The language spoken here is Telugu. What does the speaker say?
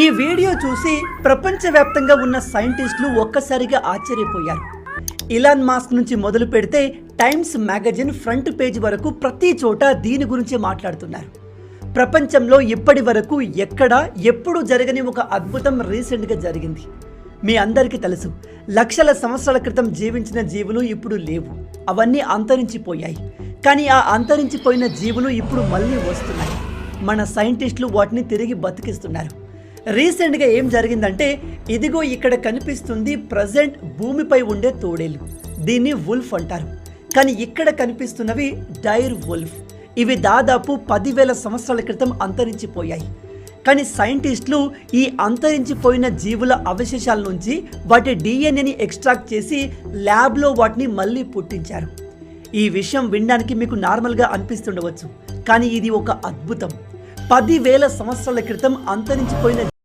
ఈ వీడియో చూసి ప్రపంచవ్యాప్తంగా ఉన్న సైంటిస్టులు ఒక్కసారిగా ఆశ్చర్యపోయారు. ఇలాన్ మాస్క్ నుంచి మొదలు పెడితే టైమ్స్ మ్యాగజైన్ ఫ్రంట్ పేజ్ వరకు ప్రతి చోట దీని గురించి మాట్లాడుతున్నారు. ప్రపంచంలో ఇప్పటి వరకు ఎక్కడ ఎప్పుడు జరగని ఒక అద్భుతం రీసెంట్గా జరిగింది. మీ అందరికీ తెలుసు, లక్షల సంవత్సరాల క్రితం జీవించిన జీవులు ఇప్పుడు లేవు, అవన్నీ అంతరించిపోయాయి. కానీ ఆ అంతరించిపోయిన జీవులు ఇప్పుడు మళ్ళీ వస్తున్నాయి. మన సైంటిస్టులు వాటిని తిరిగి బతికిస్తున్నారు. రీసెంట్గా ఏం జరిగిందంటే, ఇదిగో ఇక్కడ కనిపిస్తుంది ప్రజెంట్ భూమిపై ఉండే తోడేలు. దీన్ని వుల్ఫ్ అంటారు. కానీ ఇక్కడ కనిపిస్తున్నవి డైర్ వుల్ఫ్. ఇవి దాదాపు 10,000 సంవత్సరాల క్రితం అంతరించిపోయాయి. కానీ సైంటిస్టులు ఈ అంతరించిపోయిన జీవుల అవశేషాల నుంచి వాటి డిఎన్ఏని ఎక్స్ట్రాక్ట్ చేసి ల్యాబ్లో వాటిని మళ్ళీ పుట్టించారు. ఈ విషయం వినడానికి మీకు నార్మల్గా అనిపిస్తుండవచ్చు, కానీ ఇది ఒక అద్భుతం. 10,000 సంవత్సరాల క్రితం అంతరించిపోయిన